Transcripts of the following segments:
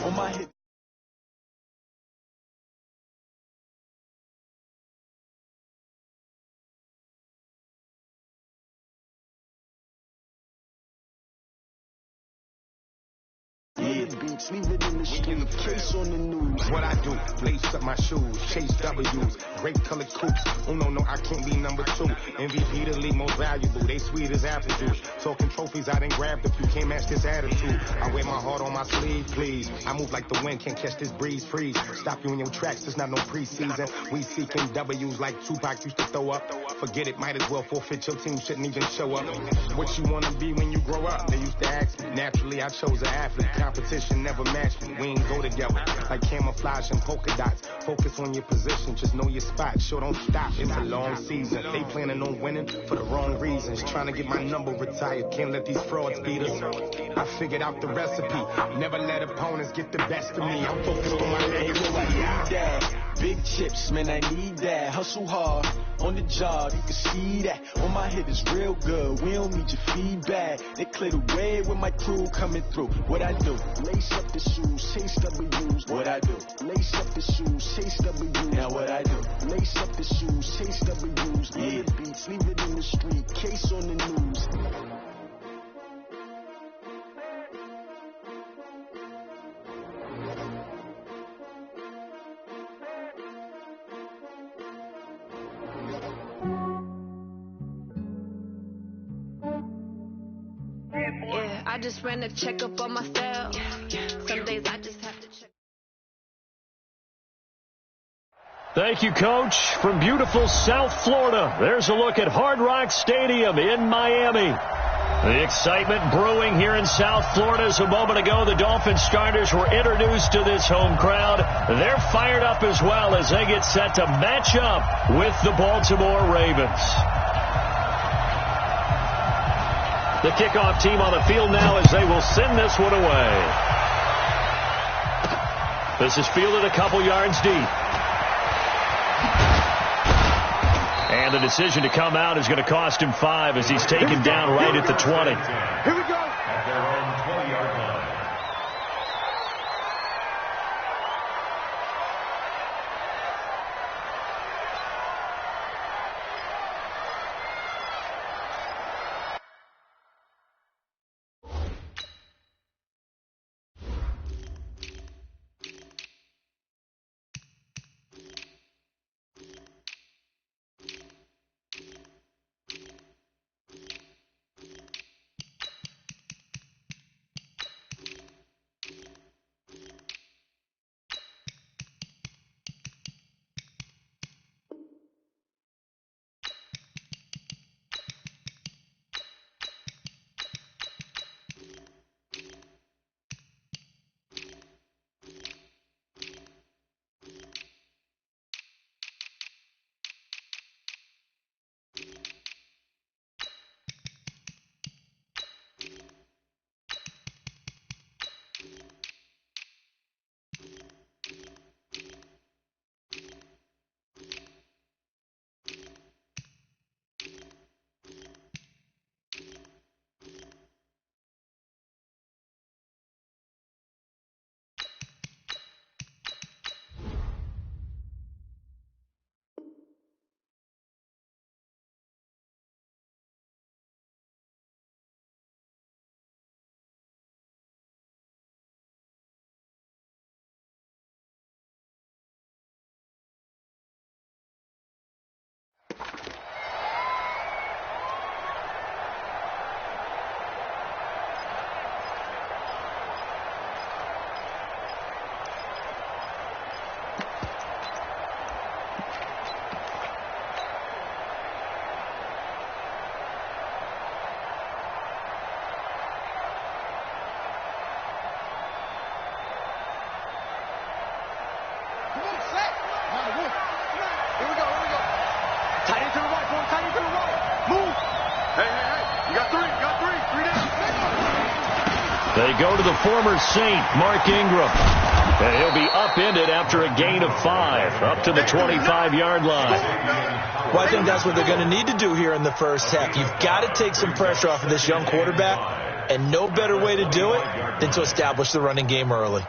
on my hip. Beats, leave it in the street, case on the news. What I do, lace up my shoes, chase W's, great colored coops. Oh no, I can't be number 2. MVP the league most valuable, they sweet as apple juice. Talking trophies, I done grabbed a few, can't match this attitude. I wear my heart on my sleeve, please. I move like the wind, can't catch this breeze, freeze. Stop you in your tracks, it's not no preseason. We seeking W's like Tupac used to throw up. Forget it, might as well forfeit, your team shouldn't even show up. What you wanna be when you grow up? They used to ask me, naturally I chose an athlete. Competition never matched me, we ain't go together. Like camouflage and polka dots. Focus on your position, just know your spot. Sure, don't stop, it's a long season. They planning on winning for the wrong reasons. Trying to get my number retired, can't let these frauds beat us. I figured out the recipe, never let opponents get the best of me. I'm focused on my name. Big chips, man, I need that. Hustle hard, on the job, you can see that. On my hit is real good, we don't need your feedback. They clear the way with my crew coming through. What I do? Lace up the shoes, chase W's. What I do? Lace up the shoes, chase W's. Now what I do? Lace up the shoes, chase W's. Yeah. Beats, leave it in the street, case on the news. Yeah, I just ran a checkup on myself. Some days I just have to check. Thank you, Coach. From beautiful South Florida, there's a look at Hard Rock Stadium in Miami. The excitement brewing here in South Florida as a moment ago the Dolphins starters were introduced to this home crowd. They're fired up as well as they get set to match up with the Baltimore Ravens. The kickoff team on the field now as they will send this one away. This is fielded a couple yards deep. And the decision to come out is going to cost him 5 as he's taken down right at the 20. Here we go. At their own 20-yard line. They go to the former Saint, Mark Ingram. And he'll be upended after a gain of 5, up to the 25-yard line. Well, I think that's what they're going to need to do here in the first half. You've got to take some pressure off of this young quarterback, and no better way to do it than to establish the running game early.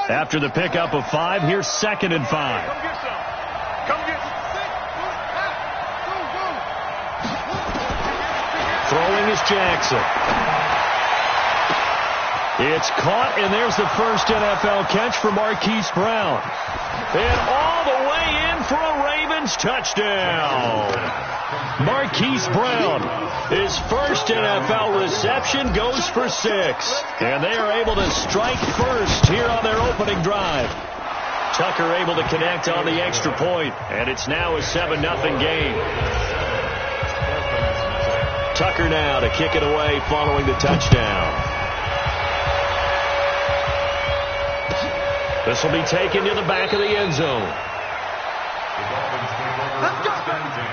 After the pickup of 5, here's 2nd and 5. Throwing is Jackson. It's caught, and there's the first NFL catch for Marquise Brown. And all the way in for a Ravens touchdown. Marquise Brown, his first NFL reception, goes for 6. And they are able to strike first here on their opening drive. Tucker able to connect on the extra point, and it's now a 7-0 game. Tucker now to kick it away following the touchdown. This will be taken to the back of the end zone. Let's go!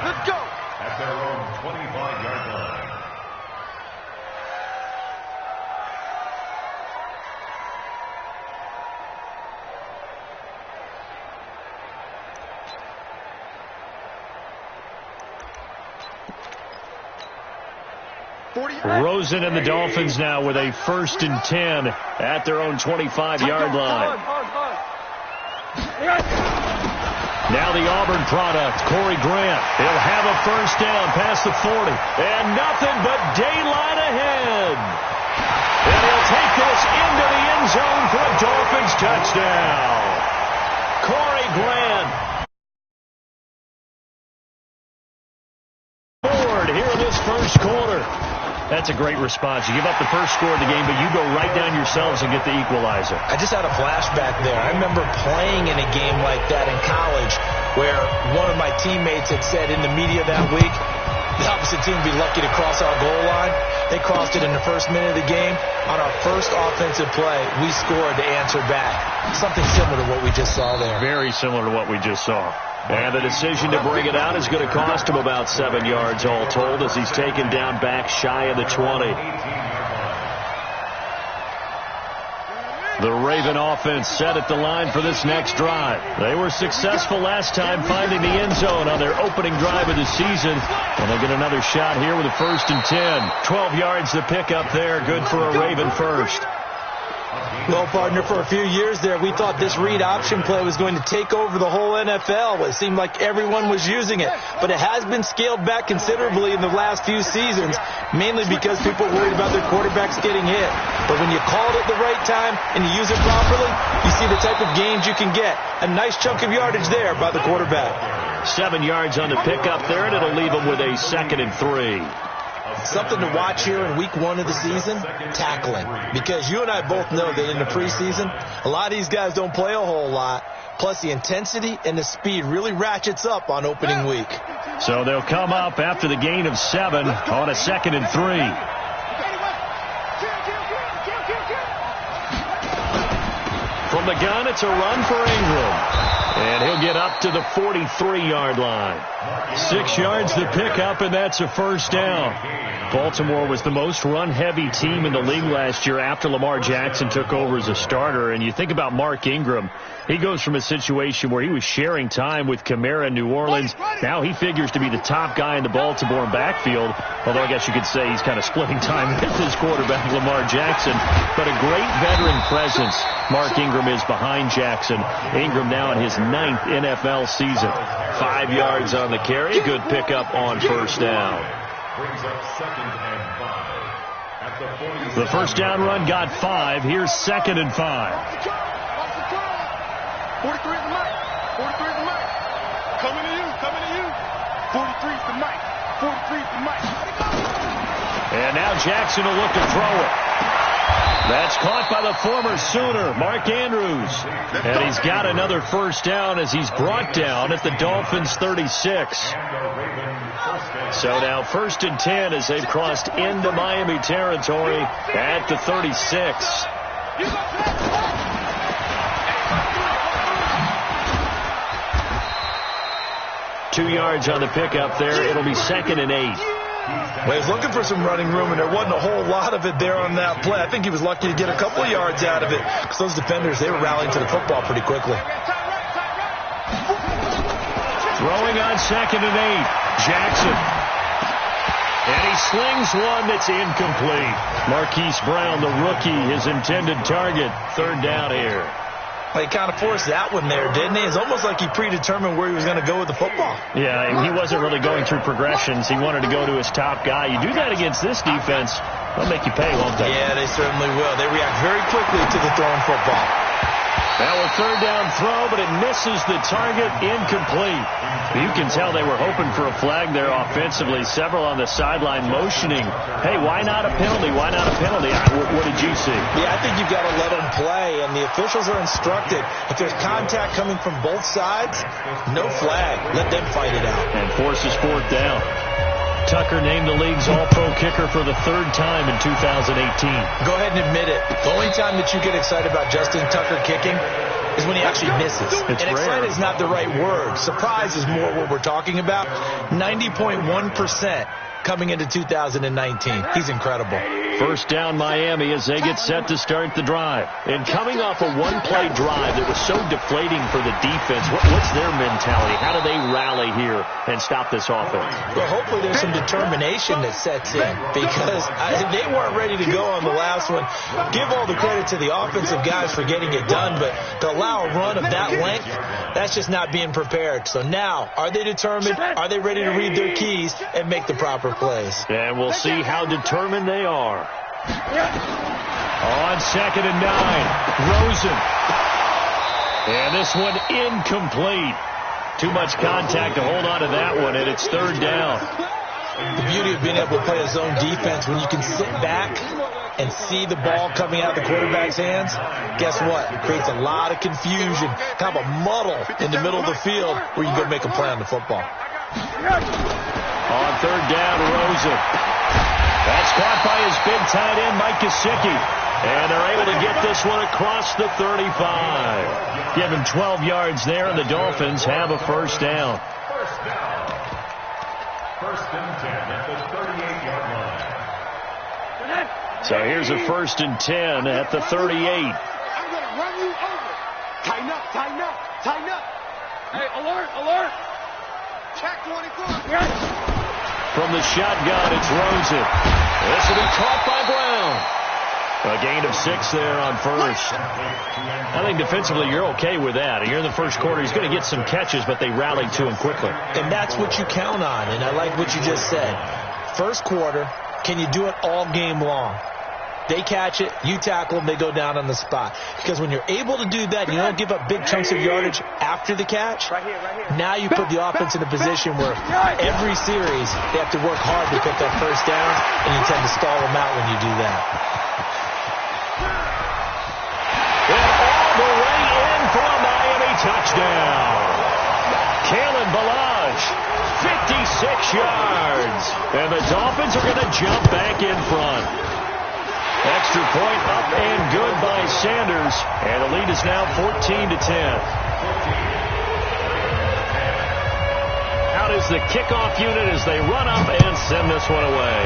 Let's go! At their own 25-yard line. Rosen and the Dolphins now with a 1st and 10 at their own 25-yard line. Now the Auburn product, Corey Grant. He'll have a first down past the 40. And nothing but daylight ahead. And he'll take this into the end zone for a Dolphins touchdown. Corey Grant. Forward here in this first quarter. That's a great response. You give up the first score of the game, but you go right down yourselves and get the equalizer. I just had a flashback there. I remember playing in a game like that in college where one of my teammates had said in the media that week, the opposite team would be lucky to cross our goal line. They crossed it in the first minute of the game. On our first offensive play, we scored to answer back. Something similar to what we just saw there. Very similar to what we just saw. And the decision to bring it out is going to cost him about 7 yards all told as he's taken down back shy of the 20. The Raven offense set at the line for this next drive. They were successful last time finding the end zone on their opening drive of the season. And they get another shot here with a 1st and 10. 12 yards to pick up there. Good for a Raven first. Well, partner, for a few years there, we thought this read option play was going to take over the whole NFL. It seemed like everyone was using it. But it has been scaled back considerably in the last few seasons, mainly because people are worried about their quarterbacks getting hit. But when you call it at the right time and you use it properly, you see the type of gains you can get. A nice chunk of yardage there by the quarterback. 7 yards on the pickup there, and it'll leave them with a 2nd and 3. Something to watch here in week 1 of the season, tackling. Because you and I both know that in the preseason, a lot of these guys don't play a whole lot. Plus the intensity and the speed really ratchets up on opening week. So they'll come up after the gain of 7 on a 2nd and 3. From the gun, it's a run for Ingram. And he'll get up to the 43-yard line. 6 yards to pick up, and that's a first down. Baltimore was the most run-heavy team in the league last year after Lamar Jackson took over as a starter. And you think about Mark Ingram. He goes from a situation where he was sharing time with Kamara in New Orleans. Now he figures to be the top guy in the Baltimore backfield. Although I guess you could say he's kind of splitting time with his quarterback, Lamar Jackson. But a great veteran presence Mark Ingram is behind Jackson. Ingram now in his 9th NFL season. 5 yards on the carry. Good pickup on first down. Brings up 2nd and 5. At the The first down run got 5. Here's 2nd and 5. 43 is the mic. 43 is the mic. Coming to you. Coming to you. 43 is the mic. 43 is the mic. And now Jackson will look to throw it. That's caught by the former Sooner, Mark Andrews. And he's got another first down as he's brought down at the Dolphins' 36. So now 1st and 10 as they've crossed into Miami territory at the 36. 2 yards on the pickup there. It'll be 2nd and 8. Well, he was looking for some running room, and there wasn't a whole lot of it there on that play. I think he was lucky to get a couple of yards out of it because those defenders, they were rallying to the football pretty quickly. Throwing on 2nd and 8. Jackson. And he slings one that's incomplete. Marquise Brown, the rookie, his intended target. 3rd down here. Well, he kind of forced that one there, didn't he? It's almost like he predetermined where he was going to go with the football. Yeah, he wasn't really going through progressions. He wanted to go to his top guy. You do that against this defense, they'll make you pay, won't they? Yeah, they certainly will. They react very quickly to the thrown football. Now a third down throw, but it misses the target, incomplete. You can tell they were hoping for a flag there offensively. Several on the sideline motioning, hey, why not a penalty? Why not a penalty? What did you see? Yeah, I think you've got to let them play, and the officials are instructed. If there's contact coming from both sides, no flag. Let them fight it out. And forces fourth down. Tucker named the league's all-pro kicker for the third time in 2018. Go ahead and admit it. The only time that you get excited about Justin Tucker kicking is when he actually misses. It's and rare. excited is not the right word. Surprise is more what we're talking about. 90.1% coming into 2019. He's incredible. First down Miami as they get set to start the drive. And coming off a one-play drive that was so deflating for the defense, what's their mentality? How do they rally here and stop this offense? Well, hopefully there's some determination that sets in because they weren't ready to go on the last one. Give all the credit to the offensive guys for getting it done, but to allow a run of that length, that's just not being prepared. So now, are they determined? Are they ready to read their keys and make the proper plays? And we'll see how determined they are. On 2nd and 9, Rosen. And this one incomplete. Too much contact to hold on to that one, and it's third down. The beauty of being able to play a zone defense, when you can sit back and see the ball coming out of the quarterback's hands, guess what? It creates a lot of confusion, kind of a muddle in the middle of the field where you can go make a play on the football. On third down, Rosen. That's caught by his big tight end, Mike Gesicki. And they're able to get this one across the 35. Give him 12 yards there, and the Dolphins have a first down. First and 10 at the 38-yard line. So here's a first and 10 at the 38. I'm going to run you over. Tighten up, tighten up, tighten up. Hey, alert, alert. Check 24. From the shotgun, it's Rosen. This will be caught by Brown. A gain of 6 there on first. I think defensively you're okay with that. You're in the first quarter. He's going to get some catches, but they rallied to him quickly. And that's what you count on, and I like what you just said. First quarter, can you do it all game long? They catch it, you tackle them, they go down on the spot. Because when you're able to do that, you don't give up big chunks of yardage after the catch. Now you put the offense in a position where every series they have to work hard to pick that first down, and you tend to stall them out when you do that. And all the way in for a Miami touchdown. Kalen Ballage, 56 yards. And the Dolphins are going to jump back in front. Extra point up and good by Sanders. And the lead is now 14-10. Out is the kickoff unit as they run up and send this one away.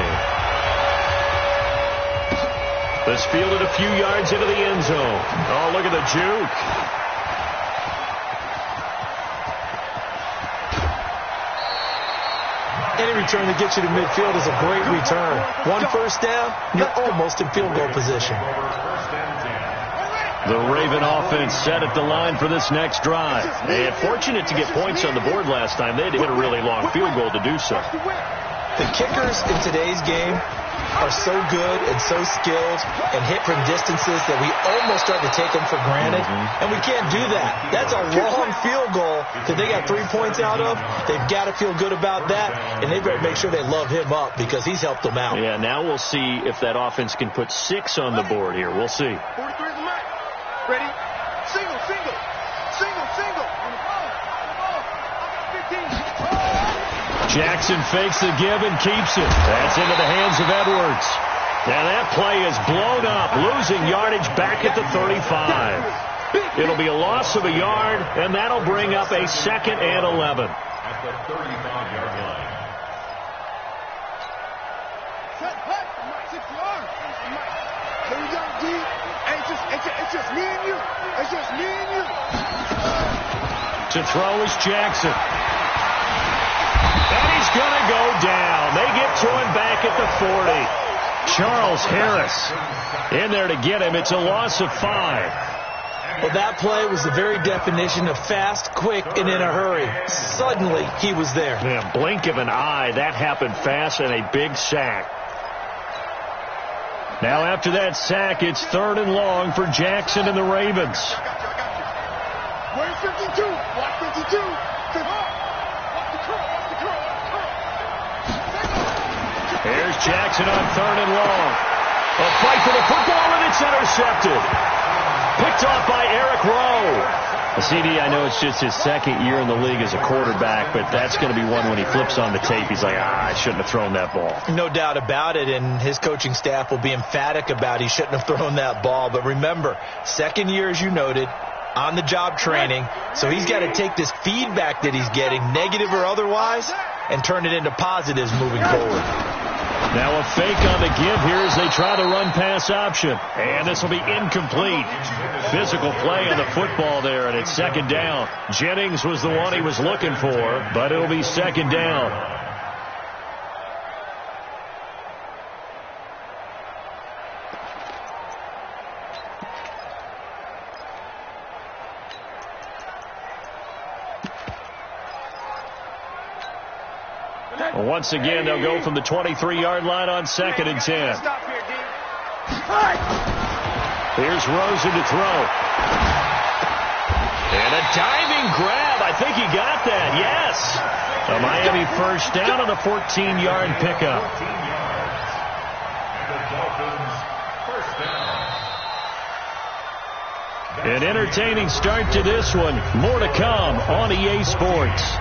This fielded a few yards into the end zone. Oh, look at the juke. Any return that gets you to midfield is a great return. One first down, you're almost in field goal position. The Raven offense set at the line for this next drive. And fortunate to get points on the board last time. They had to hit a really long field goal to do so. The kickers in today's game are so good and so skilled and hit from distances that we almost start to take them for granted. And we can't do that. That's a long field goal that they got 3 points out of. They've got to feel good about that, and they better make sure they love him up because he's helped them out. Yeah, now we'll see if that offense can put 6 on the board here. We'll see. 43 is the mark. Ready? Single, single. Single, single. 15. Jackson fakes the give and keeps it. That's into the hands of Edwards. Now that play is blown up, losing yardage back at the 35. It'll be a loss of a yard, and that'll bring up a 2nd and 11. At the 35-yard line. Here we go, D. It's just me and you. It's just me and you. To throw is Jackson. And he's going to go down. They get to him back at the 40. Charles Harris in there to get him. It's a loss of 5. Well, that play was the very definition of fast, quick, and in a hurry. Suddenly, he was there. Yeah, blink of an eye. That happened fast and a big sack. Now after that sack, it's 3rd and long for Jackson and the Ravens. Where's 52? Watch 52. Here's Jackson on 3rd and long. A fight for the football, and it's intercepted. Picked off by Eric Rowe. CD, I know it's just his 2nd year in the league as a quarterback, but that's going to be one when he flips on the tape. He's like, I shouldn't have thrown that ball. No doubt about it, and his coaching staff will be emphatic about he shouldn't have thrown that ball. But remember, 2nd year, as you noted, on-the-job training, so he's got to take this feedback that he's getting, negative or otherwise, and turn it into positives moving forward. Now a fake on the give here as they try to run pass option. And this will be incomplete. Physical play on the football there, and it's 2nd down. Jennings was the one he was looking for, but it'll be 2nd down. Once again, they'll go from the 23-yard line on 2nd and 10. Here's Rosen to throw. And a diving grab. I think he got that. Yes. A Miami 1st down on a 14-yard pickup. An entertaining start to this one. More to come on EA Sports.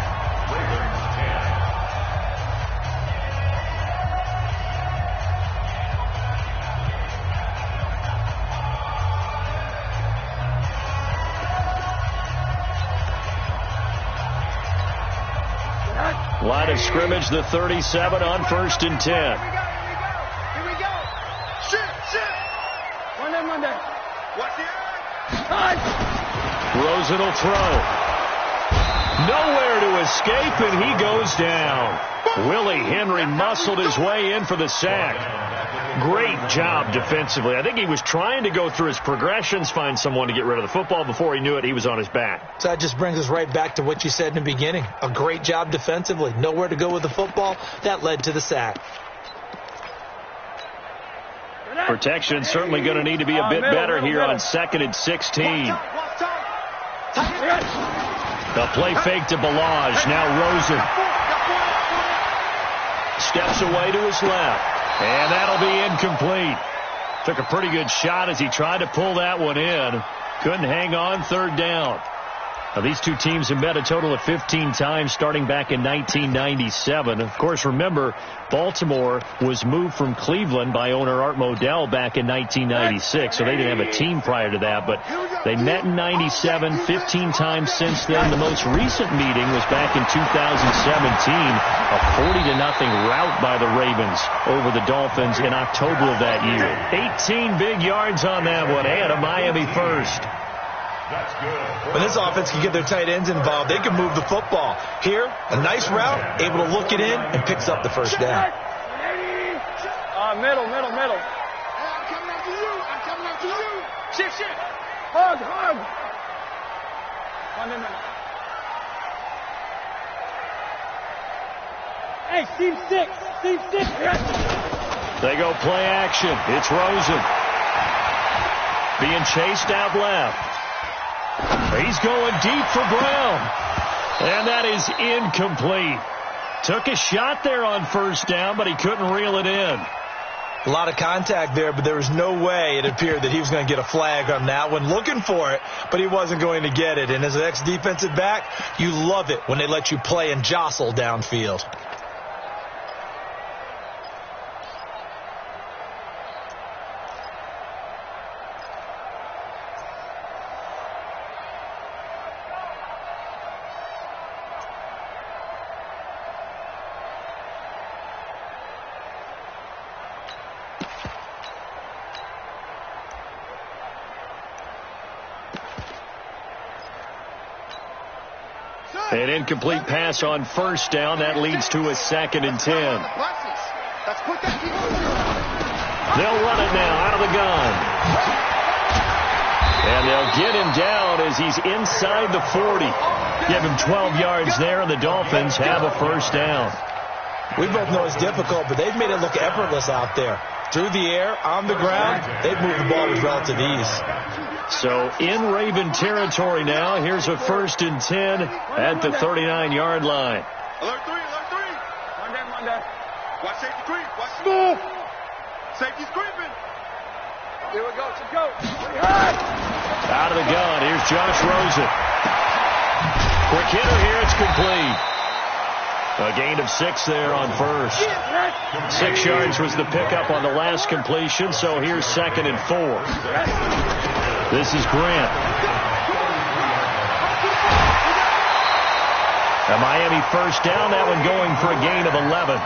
Line of scrimmage, the 37 on 1st and 10. Here we go. Shit. Monday. What's the Rosen will throw. Nowhere to escape, and he goes down. Willie Henry muscled his way in for the sack. Great job defensively. I think he was trying to go through his progressions, find someone to get rid of the football. Before he knew it, he was on his back. So that just brings us right back to what you said in the beginning. A great job defensively. Nowhere to go with the football. That led to the sack. Protection certainly going to need to be a bit better here on 2nd and 16. The play fake to Balaj. Now Rosen steps away to his left. And that'll be incomplete. Took a pretty good shot as he tried to pull that one in. Couldn't hang on. 3rd down. Now, these two teams have met a total of 15 times starting back in 1997. Of course, remember, Baltimore was moved from Cleveland by owner Art Modell back in 1996, so they didn't have a team prior to that. But they met in 97, 15 times since then. The most recent meeting was back in 2017, a 40-0 rout by the Ravens over the Dolphins in October of that year. 18 big yards on that one, and a Miami 1st. When this offense can get their tight ends involved, they can move the football. Here, a nice route, able to look it in, and picks up the 1st down. Middle. I'm coming after you. Shift. Hug. One minute. Hey, Steve 6. They go play action. It's Rosen. Being chased out left. He's going deep for Brown. And that is incomplete. Took a shot there on 1st down, but he couldn't reel it in. A lot of contact there, but there was no way it appeared that he was going to get a flag on that one. Looking for it, but he wasn't going to get it. And as an ex-defensive back, you love it when they let you play and jostle downfield. An incomplete pass on 1st down. That leads to a 2nd and 10. They'll run it now out of the gun. And they'll get him down as he's inside the 40. Give him 12 yards there, and the Dolphins have a first down. We both know it's difficult, but they've made it look effortless out there. Through the air, on the ground, they've moved the ball with relative ease. So in Raven territory now, here's a 1st and 10 at the 39-yard line. Alert 3, alert 3. One down. Watch safety creep. Watch move. Safety's creeping. Here we go. Let's go. Out of the gun. Here's Josh Rosen. Quick hitter here. It's complete. A gain of 6 there on first. 6 yards was the pickup on the last completion, so here's 2nd and 4. This is Grant. A Miami first down, that one going for a gain of 11.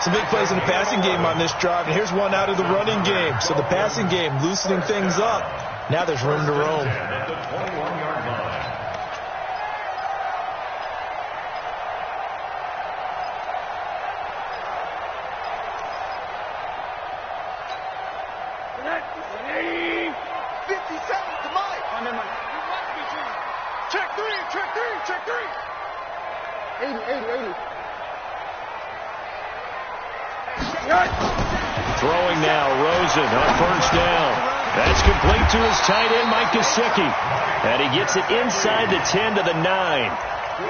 Some big plays in the passing game on this drive, and here's one out of the running game. So the passing game loosening things up. Now there's room to roam. Throwing now, Rosen on first down. That's complete to his tight end, Mike Gesicki. And he gets it inside the 10 to the 9.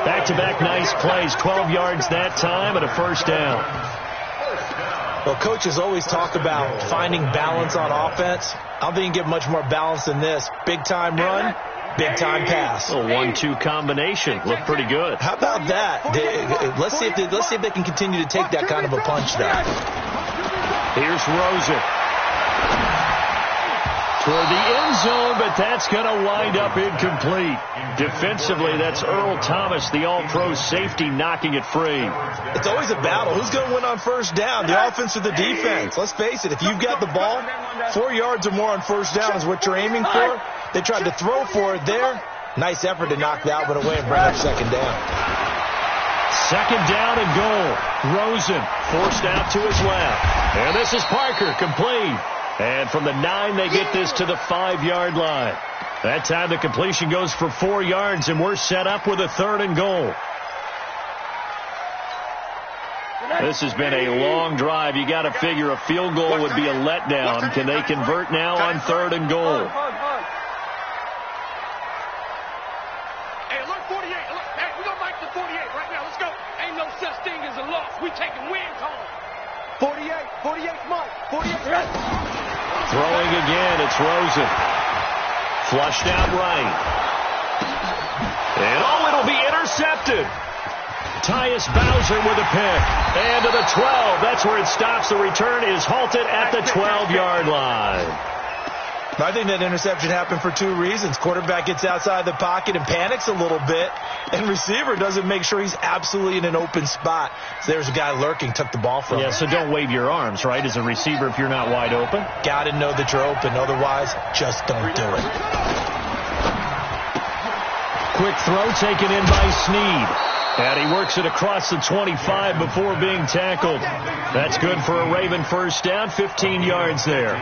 Back-to-back nice plays, 12 yards that time and a first down. Well, coaches always talk about finding balance on offense. I don't think you can get much more balance than this. Big-time run, big-time pass. A 1-2 combination. Looked pretty good. How about that? Let's see if they can continue to take that kind of a punch there. Here's Rosen. Toward the end zone, but that's going to wind up incomplete. Defensively, that's Earl Thomas, the all-pro safety, knocking it free. It's always a battle. Who's going to win on first down, the offense or the defense? Let's face it, if you've got the ball, 4 yards or more on first down is what you're aiming for. They tried to throw for it there. Nice effort to knock that one away and bring up second down. Second down and goal. Rosen forced out to his left. And this is Parker, complete. And from the 9, they get this to the 5-yard line. That time the completion goes for 4 yards, and we're set up with a 3rd and goal. This has been a long drive. You got to figure a field goal would be a letdown. Can they convert now on 3rd and goal? Hey, alert 48. Alert. Hey, we're going to make the 48 right now. Let's go. Ain't no such thing as a loss. We taking wins home. 48, Mike. 48. Throwing again, it's Rosen. Flushed out right. And it'll be intercepted. Tyus Bowser with a pick. And to the 12. That's where it stops. The return is halted at the 12-yard line. I think that interception happened for 2 reasons. Quarterback gets outside the pocket and panics a little bit, and receiver doesn't make sure he's absolutely in an open spot. So there's a guy lurking, took the ball from him. Yeah, so don't wave your arms, right, as a receiver if you're not wide open. Got to know that you're open. Otherwise, just don't do it. Quick throw taken in by Snead. And he works it across the 25 before being tackled. That's good for a Raven first down, 15 yards there.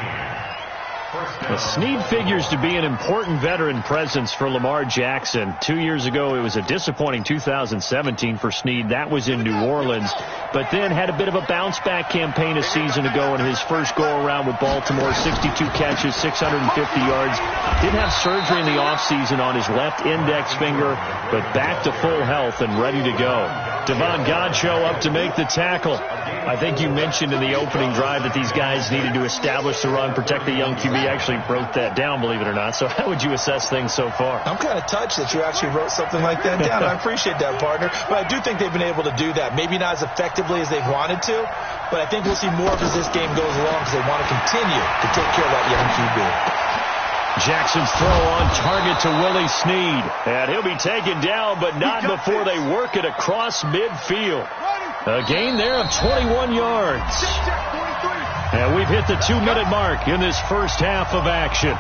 Snead figures to be an important veteran presence for Lamar Jackson. 2 years ago, it was a disappointing 2017 for Snead. That was in New Orleans. But then had a bit of a bounce-back campaign a season ago in his first go-around with Baltimore. 62 catches, 650 yards. Did have surgery in the offseason on his left index finger, but back to full health and ready to go. Devon Godchaux up to make the tackle. I think you mentioned in the opening drive that these guys needed to establish the run, protect the young QB. Actually wrote that down, believe it or not. So how would you assess things so far? I'm kind of touched that you actually wrote something like that down. I appreciate that, partner. But I do think they've been able to do that. Maybe not as effectively as they've wanted to, but I think we'll see more of as this game goes along because they want to continue to take care of that young QB. Jackson's throw on target to Willie Snead. And he'll be taken down, but not before they work it across midfield. A gain there of 21 yards. And we've hit the 2-minute mark in this first half of action.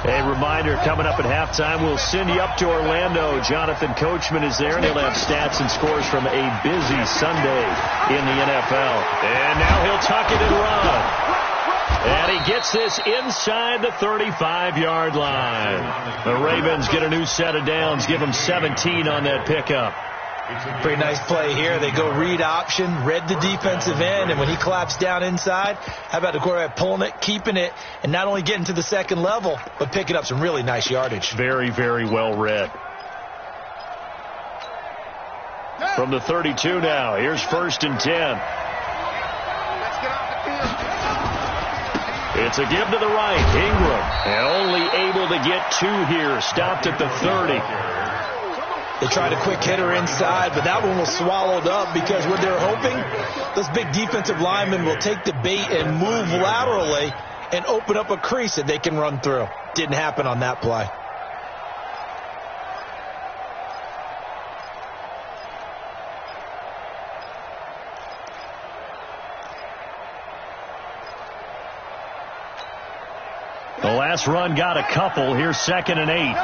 A reminder, coming up at halftime, we'll send you up to Orlando. Jonathan Coachman is there, and he'll have stats and scores from a busy Sunday in the NFL. And now he'll tuck it and run. And he gets this inside the 35-yard line. The Ravens get a new set of downs, give them 17 on that pickup. Pretty nice play here. They go read option, read the defensive end, and when he collapsed down inside, how about the quarterback pulling it, keeping it, and not only getting to the second level, but picking up some really nice yardage. Very, very well read. From the 32 now, here's 1st and 10. It's a give to the right. Ingram, and only able to get 2 here. Stopped at the 30. They tried a quick hitter inside, but that one was swallowed up because what they're hoping, those big defensive linemen will take the bait and move laterally and open up a crease that they can run through. Didn't happen on that play. The last run got a couple. Here's 2nd and 8.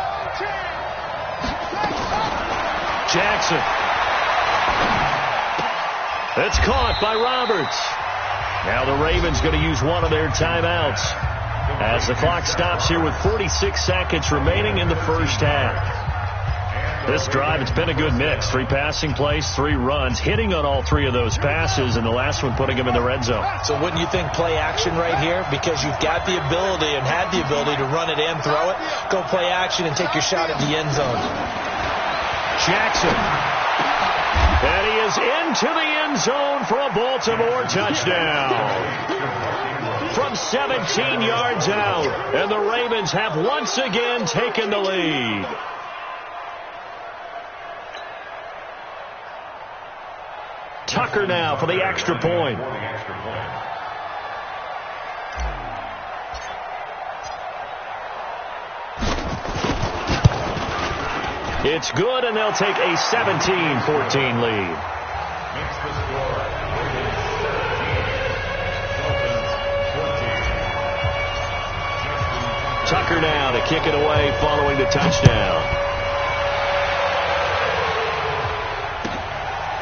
Jackson. It's caught by Roberts. Now the Ravens going to use one of their timeouts as the clock stops here with 46 seconds remaining in the first half. This drive, it's been a good mix. 3 passing plays, 3 runs, hitting on all 3 of those passes, and the last one putting them in the red zone. So wouldn't you think play action right here? Because you've got the ability and had the ability to run it and throw it. Go play action and take your shot at the end zone. Jackson. And he is into the end zone for a Baltimore touchdown. From 17 yards out. And the Ravens have once again taken the lead. Tucker now for the extra point. It's good, and they'll take a 17-14 lead. Tucker now to kick it away following the touchdown.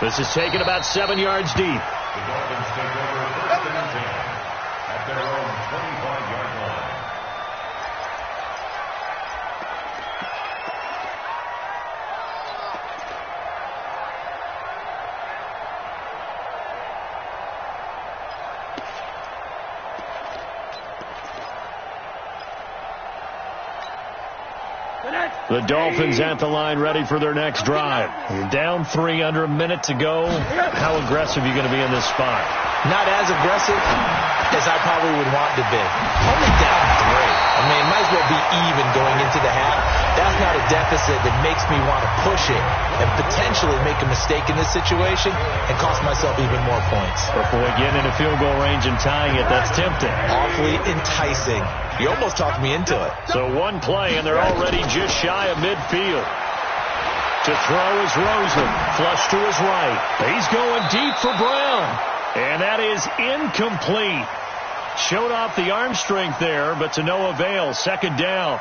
This is taken about 7 yards deep. The Dolphins take over 1st and 10 at their own 25-yard line. The Dolphins at the line ready for their next drive. You're down 3 under a minute to go. How aggressive are you going to be in this spot? Not as aggressive as I probably would want to be. Only down 3. I mean, might as well be even going into the half. That's not a deficit that makes me want to push it and potentially make a mistake in this situation and cost myself even more points. Before getting into field goal range and tying it, that's tempting. Awfully enticing. You almost talked me into it. So 1 play, and they're already just shy of midfield. To throw is Rosen. Flush to his right. He's going deep for Brown. And that is incomplete. Showed off the arm strength there, but to no avail. 2nd down.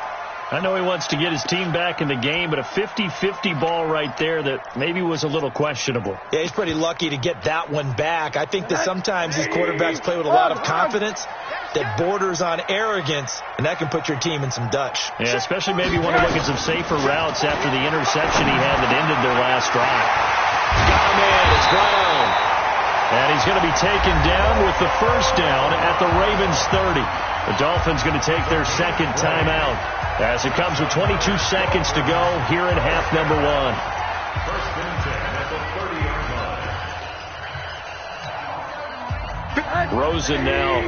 I know he wants to get his team back in the game, but a 50-50 ball right there that maybe was a little questionable. Yeah, he's pretty lucky to get that one back. I think that sometimes these quarterbacks play with a lot of confidence that borders on arrogance, and that can put your team in some Dutch. Yeah, especially maybe want to look at some safer routes after the interception he had that ended their last drive. Got him in. It's Brown. And he's going to be taken down with the 1st down at the Ravens 30. The Dolphins going to take their 2nd timeout as it comes with 22 seconds to go here in half number 1. 1st and 10 at the 30-yard line. Rosen now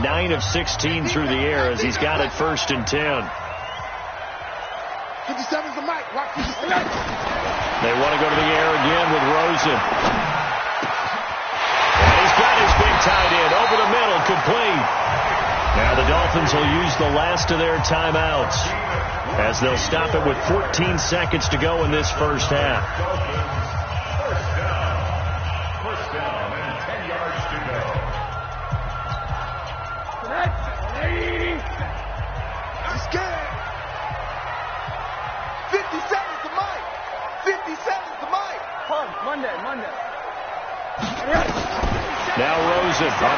9 of 16 through the air as he's got it 1st and 10. 57's the mic. Watch 57. They want to go to the air again with Rosen. And he's got his big tight end over the middle, complete. Now the Dolphins will use the last of their timeouts as they'll stop it with 14 seconds to go in this first half. First down and 10 yards to go.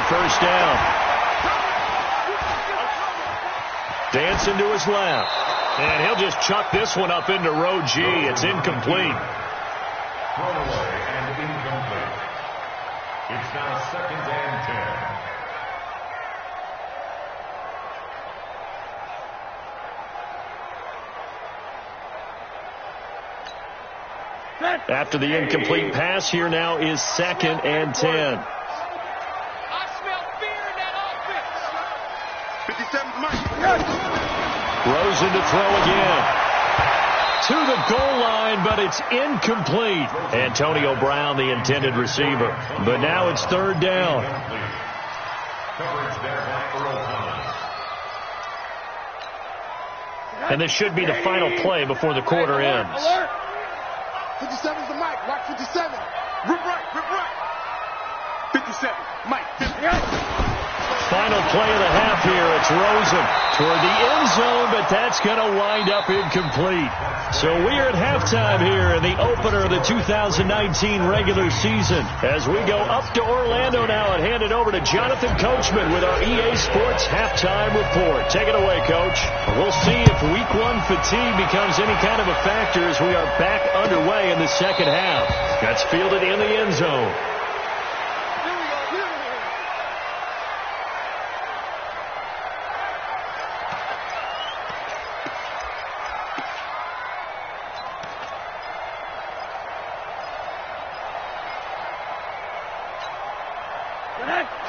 first down. Dancing to his left. And he'll just chuck this one up into row G. It's incomplete. Throwaway and incomplete. It's now 2nd and 10. After the incomplete pass, here now is 2nd and 10. I smell fear in that offense. 57, Mike. Rosen to throw again. To the goal line, but it's incomplete. Antonio Brown, the intended receiver. But now it's 3rd down. Coverage there by Earl Thomas. And this should be the final play before the quarter ends. 57's the Mike. Watch 57. Rip right. 57, Mike. 58. Final play of the half here. It's Rosen toward the end zone, but that's going to wind up incomplete. So we're at halftime here in the opener of the 2019 regular season. As we go up to Orlando now and hand it over to Jonathan Coachman with our EA Sports halftime report. Take it away, Coach. We'll see if Week 1 fatigue becomes any kind of a factor as we are back underway in the second half. That's fielded in the end zone.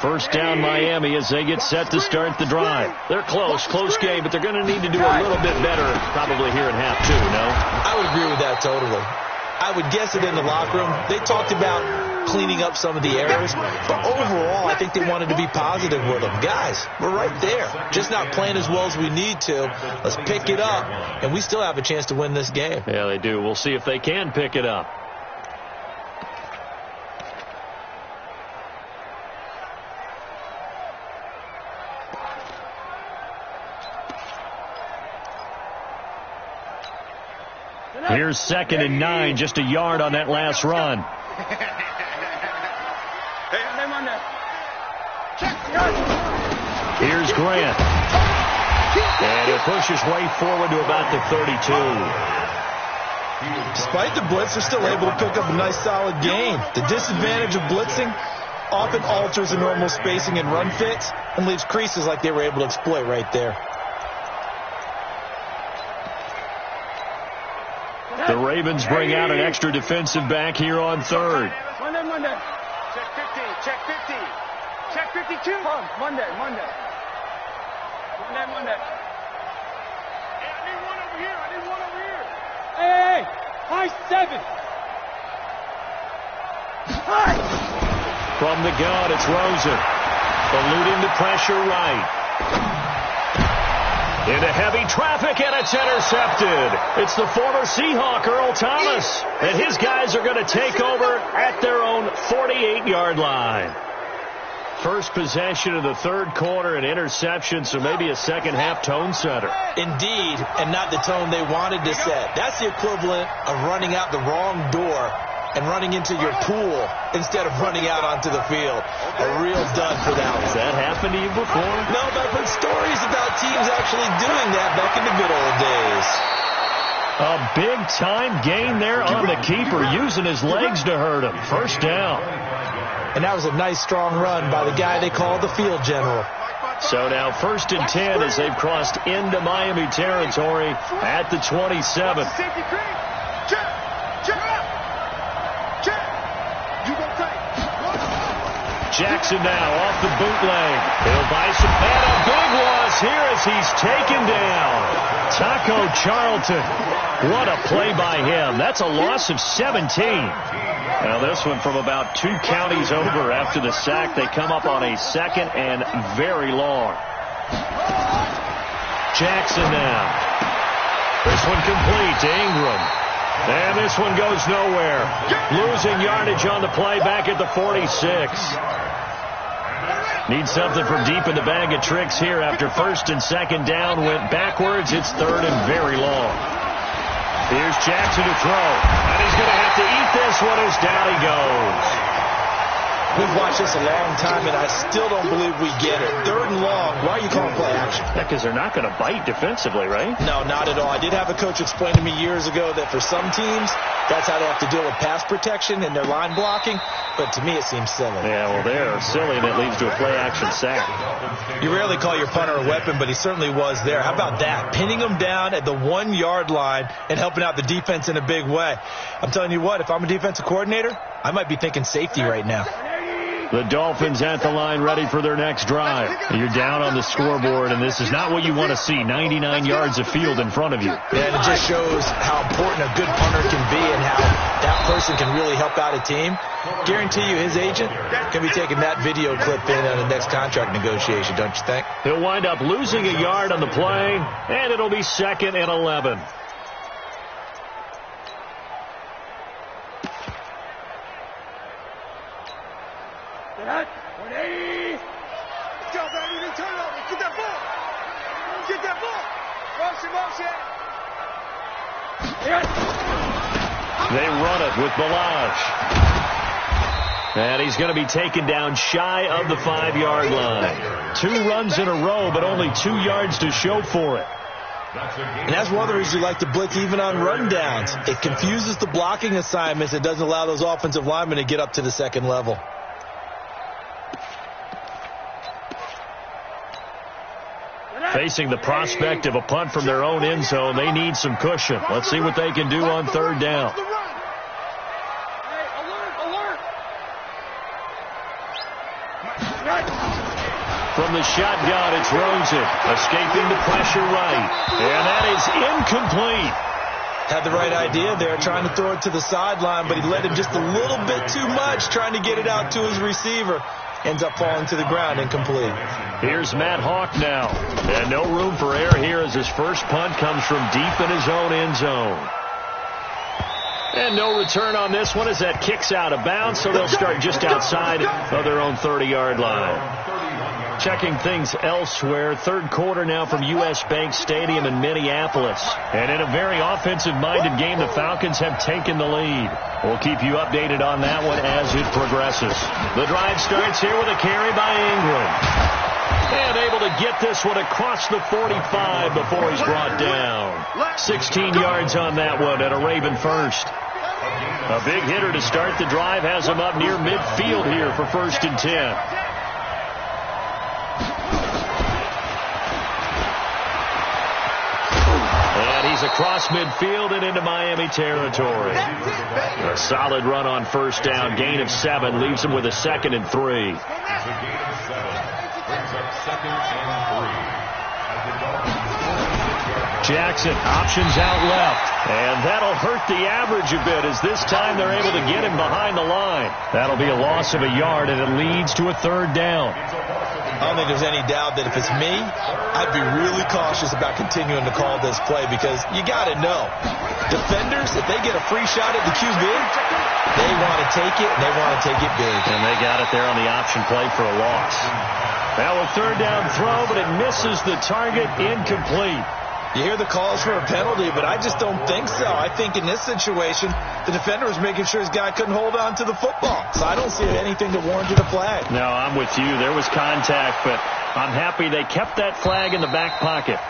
First down Miami as they get set to start the drive. They're close game, but they're going to need to do a little bit better probably here in half 2, no? I would agree with that totally. I would guess it in the locker room. They talked about cleaning up some of the errors, but overall, I think they wanted to be positive with them. Guys, we're right there. Just not playing as well as we need to. Let's pick it up, and we still have a chance to win this game. Yeah, they do. We'll see if they can pick it up. Here's 2nd and 9, just a yard on that last run. Here's Grant. And he'll push his way forward to about the 32. Despite the blitz, they're still able to pick up a nice solid gain. The disadvantage of blitzing often alters the normal spacing and run fits and leaves creases like they were able to exploit right there. The Ravens bring out an extra defensive back here on 3rd. Monday. Check 50. Check 52. Monday. Hey, I need one over here. Hey, high 7. From the gun, it's Rosen. Eluding the pressure right. Into heavy traffic, and it's intercepted. It's the former Seahawk, Earl Thomas. And his guys are going to take over at their own 48-yard line. First possession of the 3rd quarter, an interception, so maybe a second-half tone setter. Indeed, and not the tone they wanted to set. That's the equivalent of running out the wrong door and running into your pool instead of running out onto the field. A real dud for that one. Has that happened to you before? No, but I've heard stories about teams actually doing that back in the good old days. A big-time gain there on the keeper, using his legs to hurt him. First down. And that was a nice, strong run by the guy they call the field general. So now 1st and 10 as they've crossed into Miami territory at the 27. Jackson now off the bootleg. He'll buy some, and a big loss here as he's taken down. Taco Charlton. What a play by him. That's a loss of 17. Now this one from about 2 counties over after the sack. They come up on a 2nd and very long. Jackson now. This one complete to Ingram. And this one goes nowhere. Losing yardage on the play back at the 46. Need something from deep in the bag of tricks here after 1st and 2nd down. Went backwards. It's 3rd and very long. Here's Jackson to throw. And he's going to have to eat this one as down he goes. We've watched this a long time, and I still don't believe we get it. 3rd and long. Why are you calling play action? Because they're not going to bite defensively, right? No, not at all. I did have a coach explain to me years ago that for some teams, that's how they have to deal with pass protection and their line blocking. But to me, it seems silly. Yeah, well, they're silly, and it leads to a play-action sack. You rarely call your punter a weapon, but he certainly was there. How about that? Pinning him down at the 1-yard line and helping out the defense in a big way. I'm telling you what, if I'm a defensive coordinator, I might be thinking safety right now. The Dolphins at the line ready for their next drive. You're down on the scoreboard, and this is not what you want to see. 99 yards of field in front of you. Yeah, and it just shows how important a good punter can be and how that person can really help out a team. Guarantee you his agent can be taking that video clip in on the next contract negotiation, don't you think? He'll wind up losing a yard on the play, and it'll be 2nd and 11. That 180. Go, baby. Turn it over. Get that ball. Get that ball. Motion. They run it with Balaj. And he's going to be taken down shy of the 5-yard line. 2 runs in a row, but only 2 yards to show for it. And that's one of the reasons you like to blitz even on rundowns. It confuses the blocking assignments. It doesn't allow those offensive linemen to get up to the second level. Facing the prospect of a punt from their own end zone, they need some cushion. Let's see what they can do on 3rd down. From the shotgun, it's Rosen, escaping the pressure right. And that is incomplete. Had the right idea there, trying to throw it to the sideline, but he led him just a little bit too much, trying to get it out to his receiver. Ends up falling to the ground, incomplete. Here's Matt Hawk now. And no room for error here as his first punt comes from deep in his own end zone. And no return on this one as that kicks out of bounds, so they'll start just outside of their own 30-yard line. Checking things elsewhere, 3rd quarter now from U.S. Bank Stadium in Minneapolis. And in a very offensive-minded game, the Falcons have taken the lead. We'll keep you updated on that one as it progresses. The drive starts here with a carry by Ingram. And able to get this one across the 45 before he's brought down. 16 yards on that one and a Raven first. A big hitter to start the drive has him up near midfield here for 1st and 10. He's across midfield and into Miami territory. A solid run on 1st down. Gain of 7 leaves him with a 2nd and 3. Jackson options out left. And that'll hurt the average a bit as this time they're able to get him behind the line. That'll be a loss of a yard, and it leads to a 3rd down. I don't think there's any doubt that if it's me, I'd be really cautious about continuing to call this play because you got to know. Defenders, if they get a free shot at the QB, they want to take it, and they want to take it big. And they got it there on the option play for a loss. Now a 3rd down throw, but it misses the target, incomplete. You hear the calls for a penalty, but I just don't think so. I think in this situation, the defender was making sure his guy couldn't hold on to the football. So I don't see anything that warranted a flag. No, I'm with you. There was contact, but I'm happy they kept that flag in the back pocket.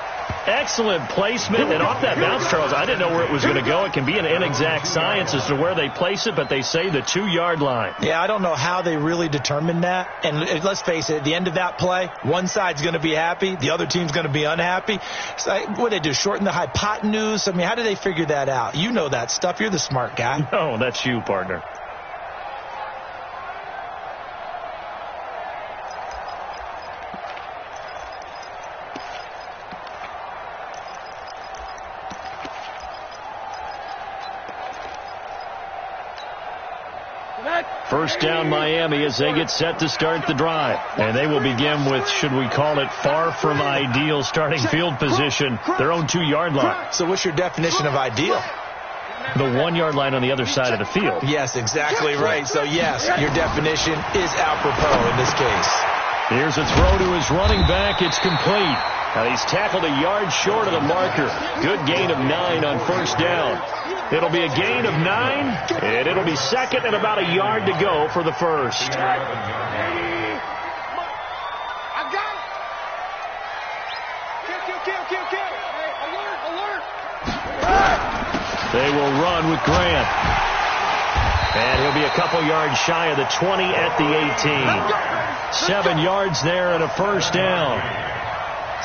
Excellent placement, and off that bounce, Charles, I didn't know where it was going to go. It can be an inexact science as to where they place it, but they say the 2-yard line. Yeah, I don't know how they really determined that. And let's face it, at the end of that play, one side's going to be happy, the other team's going to be unhappy. So, what did they do, shorten the hypotenuse? I mean, how did they figure that out? You know that stuff. You're the smart guy. No, that's you, partner. First down Miami as they get set to start the drive. And they will begin with, should we call it, far from ideal starting field position, their own 2-yard line. So what's your definition of ideal? The 1-yard line on the other side of the field. Yes, exactly right. So, yes, your definition is apropos in this case. Here's a throw to his running back. It's complete. And he's tackled a yard short of the marker. Good gain of 9 on first down. It'll be a gain of 9, and it'll be second and about a yard to go for the first. They will run with Grant. And he'll be a couple yards shy of the 20 at the 18. 7 yards there and a first down.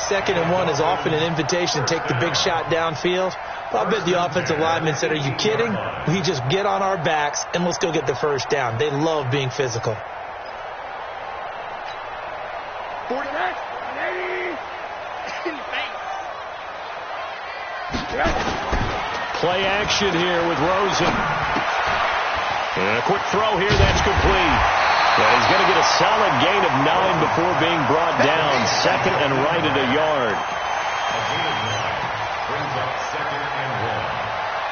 2nd and 1 is often an invitation to take the big shot downfield. But I bet the offensive lineman said, are you kidding? We just get on our backs and let's go get the first down. They love being physical. 49, 180. In the face. Play action here with Rosen. And a quick throw here, that's complete. Yeah, he's going to get a solid gain of 9 before being brought down. 2nd and right at a yard. A gain of 9 brings up 2nd and 1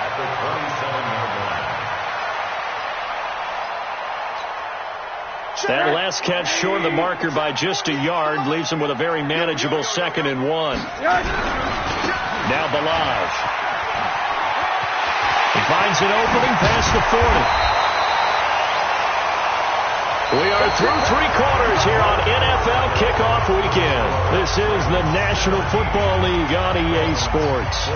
at the 27-yard line. That last catch short of the marker by just a yard leaves him with a very manageable 2nd and 1. Now Balaj. He finds an opening past the 40. We are through 3 quarters here on NFL Kickoff Weekend. This is the National Football League on EA Sports.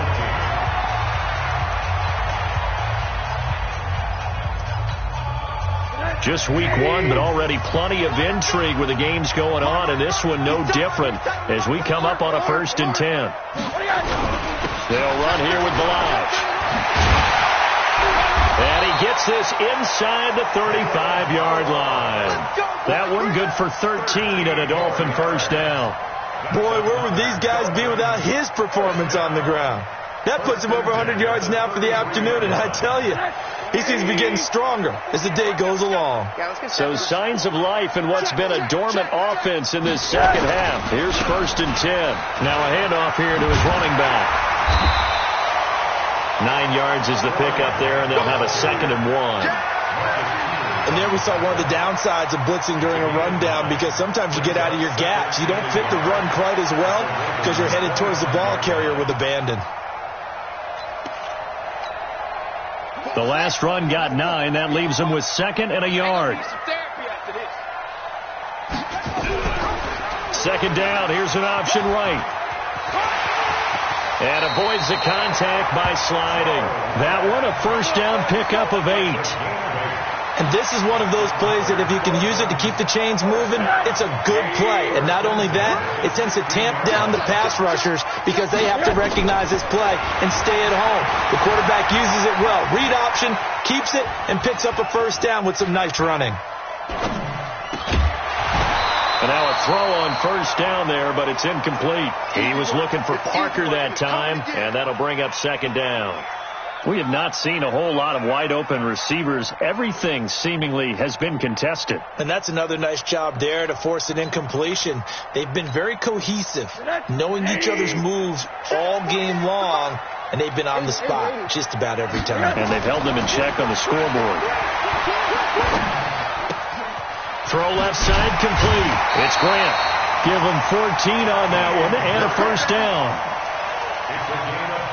Just week 1, but already plenty of intrigue with the games going on, and this one no different as we come up on a 1st and 10. They'll run here with Balaj. And he gets this inside the 35-yard line. That one good for 13 and a Dolphin first down. Boy, where would these guys be without his performance on the ground? That puts him over 100 yards now for the afternoon, and I tell you, he seems to be getting stronger as the day goes along. So signs of life in what's been a dormant offense in this second half. Here's 1st and 10. Now a handoff here to his running back. 9 yards is the pickup there, and they'll have a 2nd and 1. And there we saw one of the downsides of blitzing during a rundown, because sometimes you get out of your gaps. You don't fit the run quite as well because you're headed towards the ball carrier with abandon. The last run got 9. That leaves him with 2nd and a yard. 2nd down. Here's an option right. And avoids the contact by sliding. That one a first down pickup of 8. And this is one of those plays that if you can use it to keep the chains moving, it's a good play. And not only that, it tends to tamp down the pass rushers because they have to recognize this play and stay at home. The quarterback uses it well. Read option, keeps it, and picks up a first down with some nice running. And now a throw on first down there, but it's incomplete. He was looking for Parker that time, and that'll bring up 2nd down. We have not seen a whole lot of wide-open receivers. Everything seemingly has been contested. And that's another nice job there to force an incompletion. They've been very cohesive, knowing each other's moves all game long, and they've been on the spot just about every time. And they've held them in check on the scoreboard. Throw left side complete. It's Grant. Give him 14 on that one and a first down.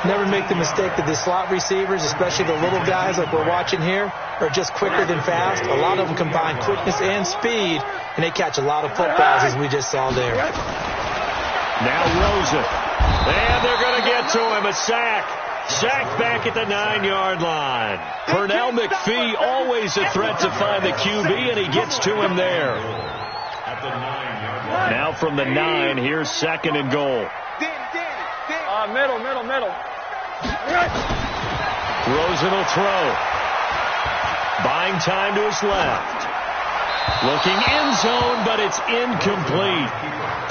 Never make the mistake that the slot receivers, especially the little guys like we're watching here, are just quicker than fast. A lot of them combine quickness and speed, and they catch a lot of footballs, as we just saw there. Now Rosen. And they're going to get to him. A sack. Sacked back at the 9-yard line. Pernell McPhee, always a threat to find the QB, and he gets to him there. Now from the 9, here's 2nd and goal. Middle. Rosen will throw. Buying time to his left. Looking end zone, but it's incomplete.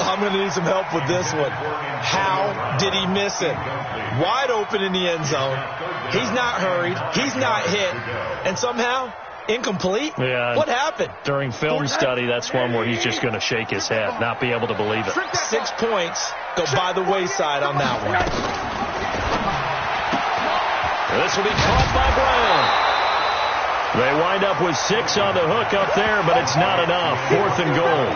I'm going to need some help with this one. How did he miss it? Wide open in the end zone. He's not hurried. He's not hit. And somehow, incomplete? Yeah. What happened? During film study, that's one where he's just going to shake his head, not be able to believe it. 6 points go by the wayside on that one. This will be caught by Brown. They wind up with 6 on the hook up there, but it's not enough. 4th and goal.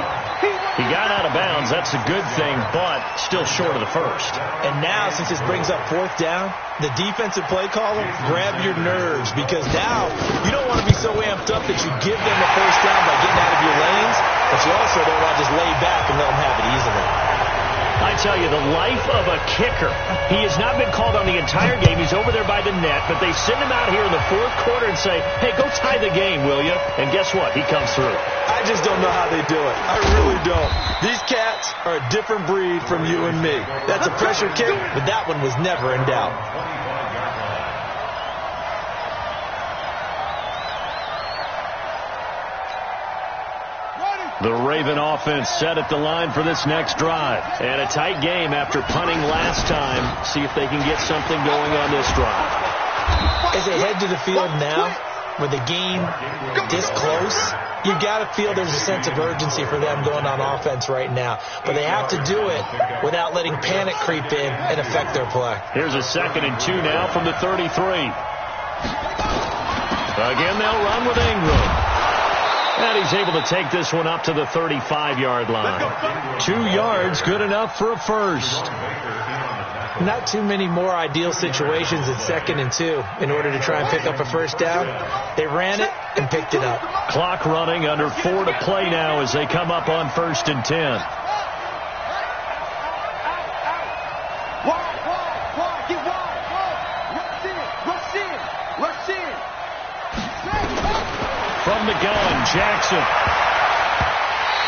He got out of bounds. That's a good thing, but still short of the first. And now, since this brings up fourth down, the defensive play caller, grab your nerves, because now you don't want to be so amped up that you give them the first down by getting out of your lanes, but you also don't want to just lay back and let them have it easily. I tell you, the life of a kicker. He has not been called on the entire game. He's over there by the net, but they send him out here in the fourth quarter and say, hey, go tie the game, will you? And guess what? He comes through. I just don't know how they do it. I really don't. These cats are a different breed from you and me. That's a pressure kick, but that one was never in doubt. The Raven offense set at the line for this next drive. And a tight game after punting last time. See if they can get something going on this drive. As they head to the field now, with the game this close, you got to feel there's a sense of urgency for them going on offense right now. But they have to do it without letting panic creep in and affect their play. Here's a 2nd and 2 now from the 33. Again, they'll run with Ingram. And he's able to take this one up to the 35-yard line. 2 yards, good enough for a first. Not too many more ideal situations at 2nd and 2 in order to try and pick up a first down. They ran it and picked it up. Clock running, under 4 to play now as they come up on 1st and 10. From the gun, Jackson.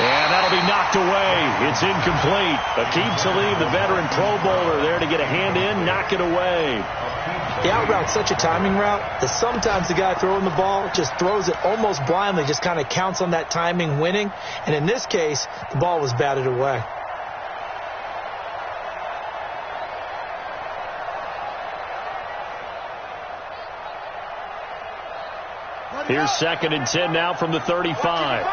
And that'll be knocked away. It's incomplete. Aqib Talib, the veteran Pro Bowler, there to get a hand in, knock it away. The out route's such a timing route that sometimes the guy throwing the ball just throws it almost blindly, just kind of counts on that timing winning. And in this case, the ball was batted away. Here's 2nd and 10 now from the 35.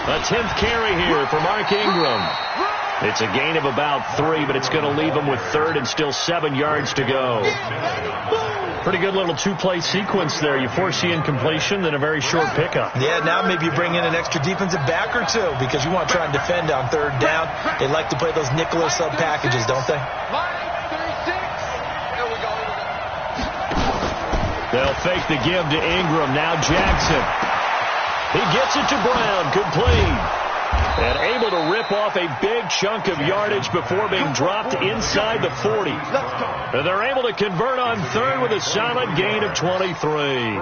A 10th carry here for Mark Ingram. It's a gain of about 3, but it's going to leave him with 3rd and still 7 yards to go. Pretty good little 2-play sequence there. You force the incompletion, then a very short pickup. Yeah, now maybe you bring in an extra defensive back or two because you want to try and defend on 3rd down. They like to play those nickel or sub packages, don't they? They'll fake the give to Ingram. Now Jackson. He gets it to Brown. Complete. And able to rip off a big chunk of yardage before being dropped inside the 40. And they're able to convert on 3rd with a solid gain of 23.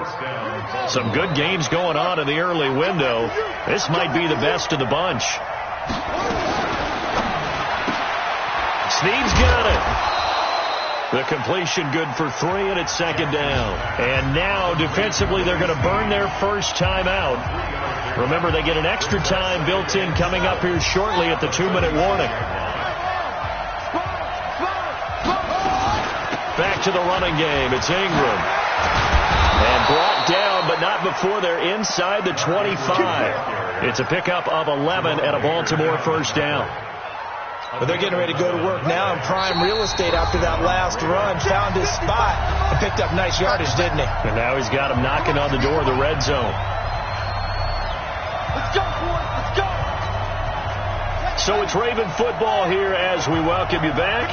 Some good games going on in the early window. This might be the best of the bunch. Snead's got it. The completion good for 3, and it's 2nd down. And now, defensively, they're going to burn their first time out. Remember, they get an extra time built in coming up here shortly at the 2-minute warning. Back to the running game. It's Ingram. And brought down, but not before they're inside the 25. It's a pickup of 11 and a Baltimore first down. But they're getting ready to go to work now in prime real estate after that last run. Found his spot and picked up nice yardage, didn't he? And now he's got him knocking on the door of the red zone. Let's go, boys. Let's go. So it's Raven football here as we welcome you back.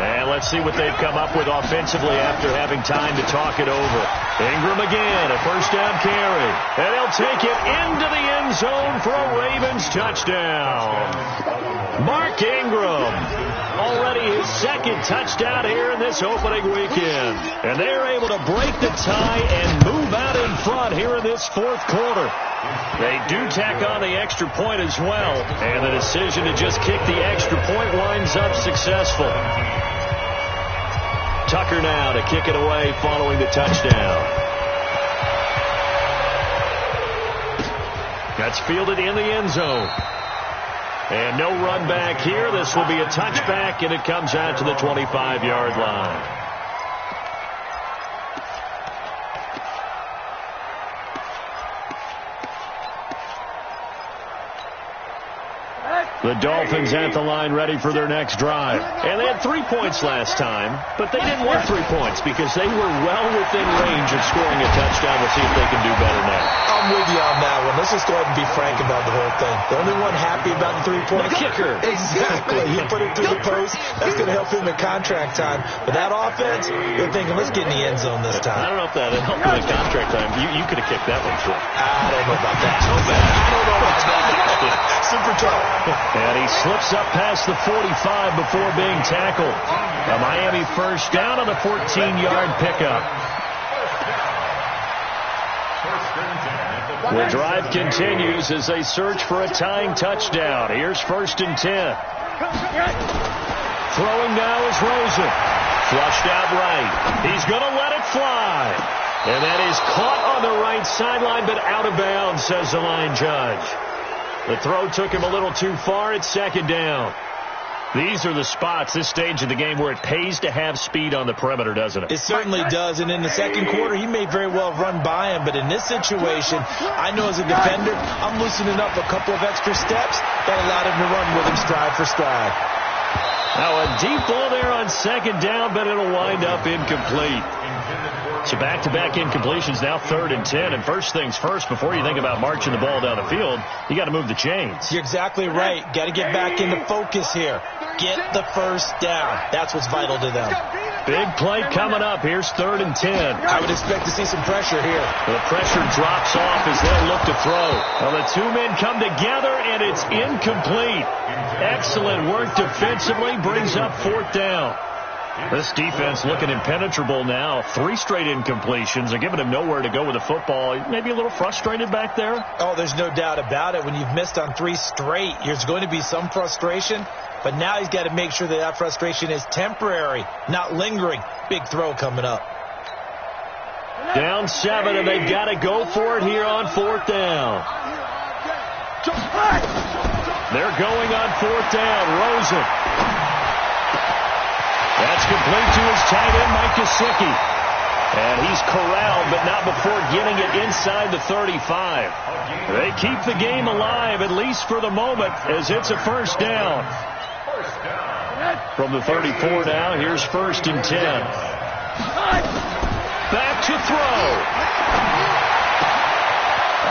And let's see what they've come up with offensively after having time to talk it over. Ingram again, a first down carry. And he'll take it into the end zone for a Ravens touchdown. Mark Ingram, already his 2nd touchdown here in this opening weekend. And they're able to break the tie and move out in front here in this 4th quarter. They do tack on the extra point as well. And the decision to just kick the extra point winds up successful. Tucker now to kick it away following the touchdown. That's fielded in the end zone. And no run back here. This will be a touchback, and it comes out to the 25-yard line. The Dolphins at the line ready for their next drive. And they had 3 points last time, but they didn't want 3 points because they were well within range of scoring a touchdown. We'll see if they can do better now. I'm with you on that one. Let's just go ahead and be frank about the whole thing. The only one happy about the 3 points. The kicker. Exactly. He put it through the post. That's going to help him in contract time. But that offense, they're thinking, let's get in the end zone this time. I don't know if that helped with contract time. You could have kicked that one through. I don't know about that. So bad. I don't know about that. Super tough. And he slips up past the 45 before being tackled. A Miami first down on the 14-yard pickup. The drive continues as they search for a tying touchdown. Here's 1st and 10. Throwing now is Rosen. Flushed out right. He's going to let it fly. And that is caught on the right sideline, but out of bounds, says the line judge. The throw took him a little too far. It's 2nd down. These are the spots, this stage of the game, where it pays to have speed on the perimeter, doesn't it? It certainly does. And in the second quarter, he may very well run by him. But in this situation, I know as a defender, I'm loosening up a couple of extra steps that allowed him to run with him stride for stride. Now a deep ball there on 2nd down, but it'll wind up incomplete. So back-to-back incompletions, now 3rd and 10. And first things first, before you think about marching the ball down the field, you got to move the chains. You're exactly right. Got to get back into focus here. Get the first down. That's what's vital to them. Big play coming up. Here's 3rd and 10. I would expect to see some pressure here. The pressure drops off as they look to throw. Well, the two men come together, and it's incomplete. Excellent work defensively. Brings up 4th down. This defense looking impenetrable now. 3 straight incompletions. They're giving him nowhere to go with the football. Maybe a little frustrated back there? Oh, there's no doubt about it. When you've missed on 3 straight, there's going to be some frustration. But now he's got to make sure that frustration is temporary, not lingering. Big throw coming up. Down 7, and they've got to go for it here on 4th down. They're going on 4th down. Rosen. That's complete to his tight end, Mike Gesicki. And he's corralled, but not before getting it inside the 35. They keep the game alive, at least for the moment, as it's a 1st down. From the 34 now, here's 1st and 10. Back to throw.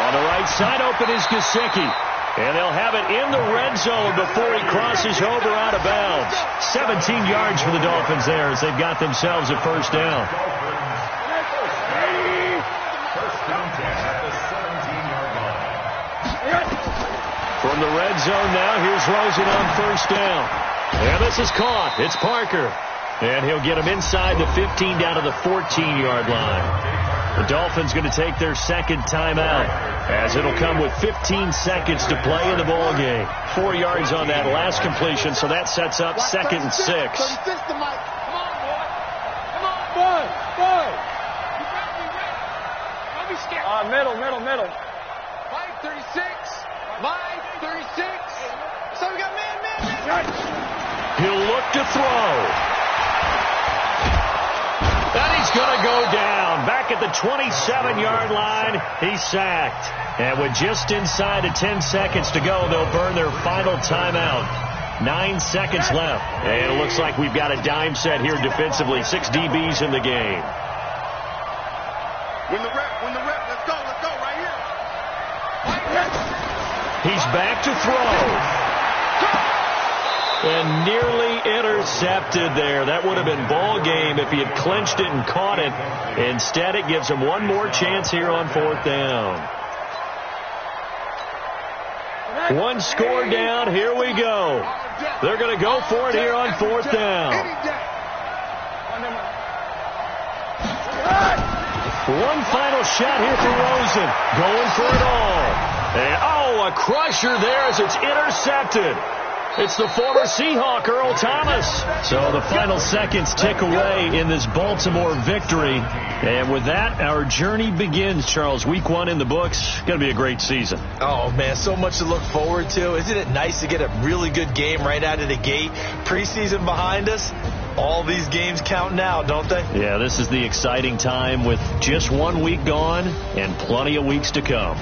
On the right side, open is Gesicki. And they'll have it in the red zone before he crosses over out of bounds. 17 yards for the Dolphins there as they've got themselves a 1st down. From the red zone now, here's Rosen on 1st down. And this is caught. It's Parker. And he'll get him inside the 15 down to the 14-yard line. The Dolphins going to take their 2nd timeout as it'll come with 15 seconds to play in the ball game. 4 yards on that last completion, so that sets up 2nd and 6. Middle. 536. Line 36. So we got man. He'll look to throw. And he's going to go down. Back at the 27-yard line, he's sacked. And with just inside of 10 seconds to go, they'll burn their final timeout. 9 seconds left. And it looks like we've got a dime set here defensively. 6 DBs in the game. When the rep, let's go right here. He's back to throw. And nearly intercepted there. That would have been ball game if he had clinched it and caught it. Instead, it gives him one more chance here on 4th down. 1 score down. Here we go. They're going to go for it here on 4th down. One final shot here for Rosen. Going for it all. And, a crusher there as it's intercepted. It's the former Seahawk, Earl Thomas. So the final seconds tick away in this Baltimore victory. And with that, our journey begins, Charles. Week 1 in the books. Going to be a great season. Oh, man, so much to look forward to. Isn't it nice to get a really good game right out of the gate? Preseason behind us. All these games count now, don't they? Yeah, this is the exciting time with just 1 week gone and plenty of weeks to come.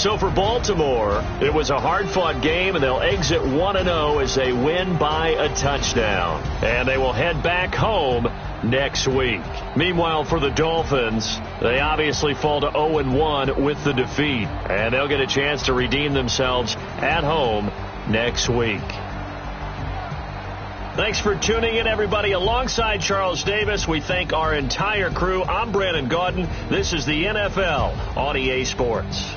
So for Baltimore, it was a hard-fought game, and they'll exit 1-0 as they win by a touchdown. And they will head back home next week. Meanwhile, for the Dolphins, they obviously fall to 0-1 with the defeat, and they'll get a chance to redeem themselves at home next week. Thanks for tuning in, everybody. Alongside Charles Davis, we thank our entire crew. I'm Brandon Gaudin. This is the NFL on EA Sports.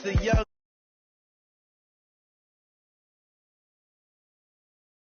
The young